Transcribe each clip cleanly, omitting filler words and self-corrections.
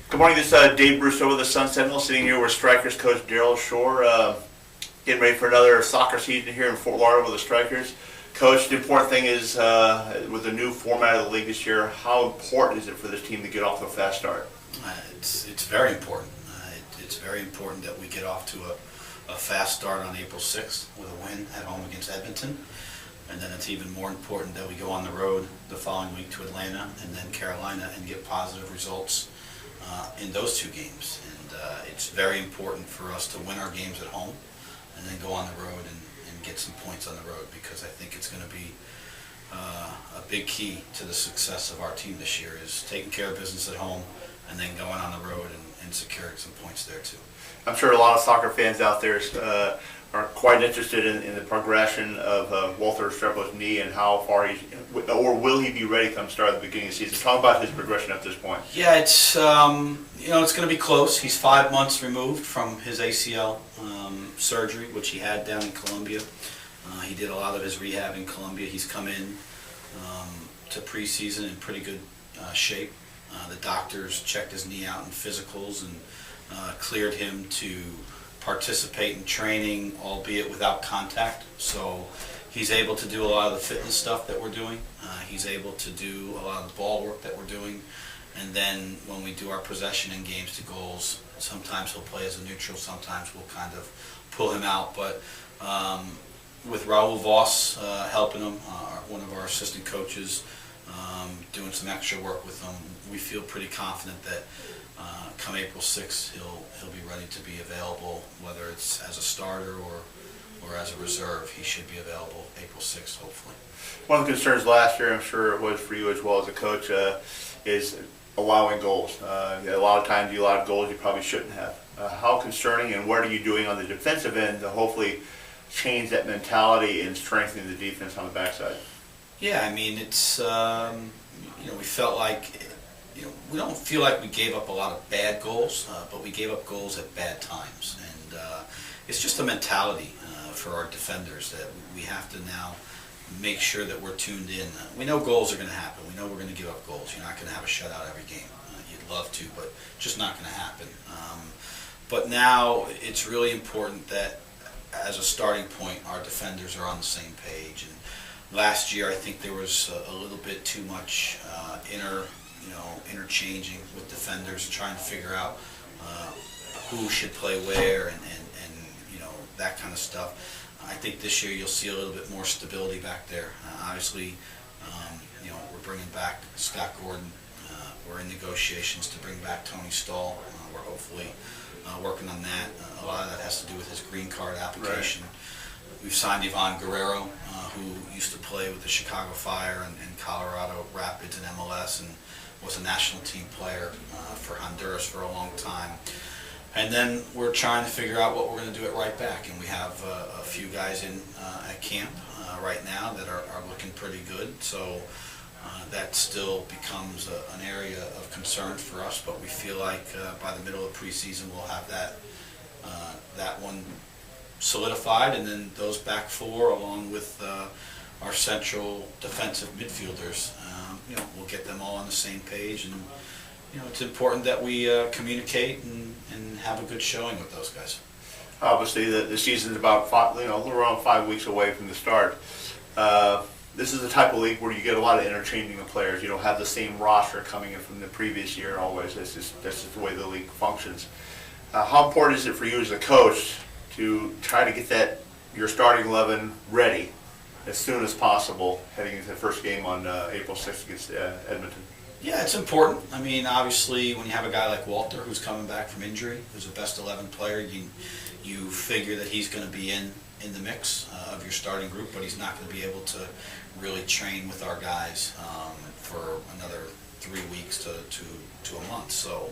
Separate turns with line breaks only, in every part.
Good morning, this is Dave Brousseau with the Sun Sentinel, sitting here with Strikers coach Daryl Shore, getting ready for another soccer season here in Fort Lauderdale with the Strikers. Coach, the important thing is, with the new format of the league this year, how important is it for this team to get off to a fast start?
It's very important. It's very important that we get off to a fast start on April 6th with a win at home against Edmonton. And then it's even more important that we go on the road the following week to Atlanta and then Carolina and get positive results in those two games. And it's very important for us to win our games at home and then go on the road and get some points on the road, because I think it's going to be a big key to the success of our team this year is taking care of business at home and then going on the road and securing some points there too.
I'm sure a lot of soccer fans out there are quite interested in the progression of Walter Restrepo's knee and how far or will he be ready come start at the beginning of the season. Talk about his progression at this point.
Yeah, it's it's going to be close. He's 5 months removed from his ACL surgery, which he had down in Colombia. He did a lot of his rehab in Colombia. He's come in to preseason in pretty good shape. The doctors checked his knee out in physicals and cleared him to participate in training, albeit without contact. So he's able to do a lot of the fitness stuff that we're doing. He's able to do a lot of the ball work that we're doing. And then when we do our possession and games to goals, sometimes he'll play as a neutral, sometimes we'll kind of pull him out. But with Raul Voss helping him, one of our assistant coaches, doing some extra work with him, we feel pretty confident that come April 6th, he'll be ready to be available, whether it's as a starter or as a reserve. He should be available April 6th, hopefully.
One of the concerns last year, I'm sure it was for you as well as a coach, is allowing goals. A lot of times you allow goals you probably shouldn't have. How concerning, and what are you doing on the defensive end to hopefully change that mentality and strengthening the defense on the backside?
Yeah, I mean, it's, we felt like, we don't feel like we gave up a lot of bad goals, but we gave up goals at bad times. And it's just a mentality for our defenders that we have to now make sure that we're tuned in. We know goals are going to happen. We know we're going to give up goals. You're not going to have a shutout every game. You'd love to, but just not going to happen. But now it's really important that as a starting point, our defenders are on the same page. And last year, I think there was a little bit too much interchanging with defenders, trying to figure out who should play where and that kind of stuff. I think this year you'll see a little bit more stability back there. Obviously, we're bringing back Scott Gordon. We're in negotiations to bring back Tony Stahl. We're hopefully working on that. A lot of that has to do with his green card application. Right. We've signed Ivan Guerrero, who used to play with the Chicago Fire and Colorado Rapids and MLS, and was a national team player for Honduras for a long time. And then we're trying to figure out what we're going to do at right back, and we have a few guys in at camp right now that are looking pretty good. So that still becomes an area of concern for us, but we feel like by the middle of preseason we'll have that one solidified, and then those back four along with our central defensive midfielders, we'll get them all on the same page. And it's important that we communicate and have a good showing with those guys.
Obviously, the season's about around 5 weeks away from the start. This is the type of league where you get a lot of interchanging of players. You don't have the same roster coming in from the previous year always. That's just the way the league functions. How important is it for you as a coach to try to get your starting 11 ready as soon as possible heading into the first game on April 6th against Edmonton?
Yeah, it's important. I mean, obviously, when you have a guy like Walter who's coming back from injury, who's a best 11 player, you figure that he's going to be in the mix of your starting group, but he's not going to be able to really train with our guys for another 3 weeks to a month. So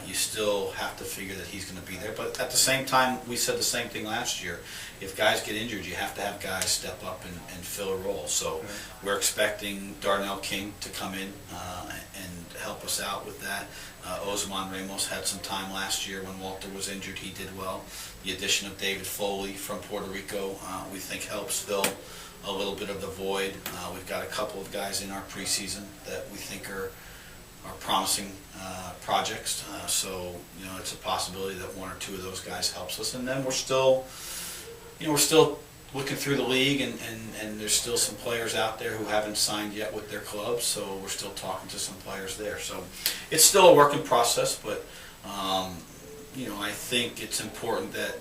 you still have to figure that he's going to be there. But at the same time, we said the same thing last year. If guys get injured, you have to have guys step up and fill a role. So we're expecting Darnell King to come in and help us out with that. Ousmane Ramos had some time last year when Walter was injured. He did well. The addition of David Foley from Puerto Rico, we think helps fill a little bit of the void. We've got a couple of guys in our preseason that we think are are promising projects. So it's a possibility that one or two of those guys helps us, and then we're still looking through the league, and there's still some players out there who haven't signed yet with their clubs, so we're still talking to some players there. So it's still a working process, but I think it's important that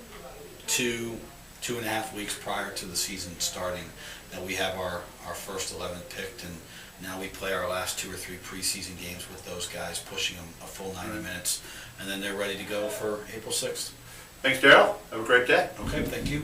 2.5 weeks prior to the season starting, that we have our first 11 picked, and now we play our last 2 or 3 preseason games with those guys, pushing them a full 90 minutes, and then they're ready to go for April 6th.
Thanks, Daryl. Have a great day.
Okay, thank you.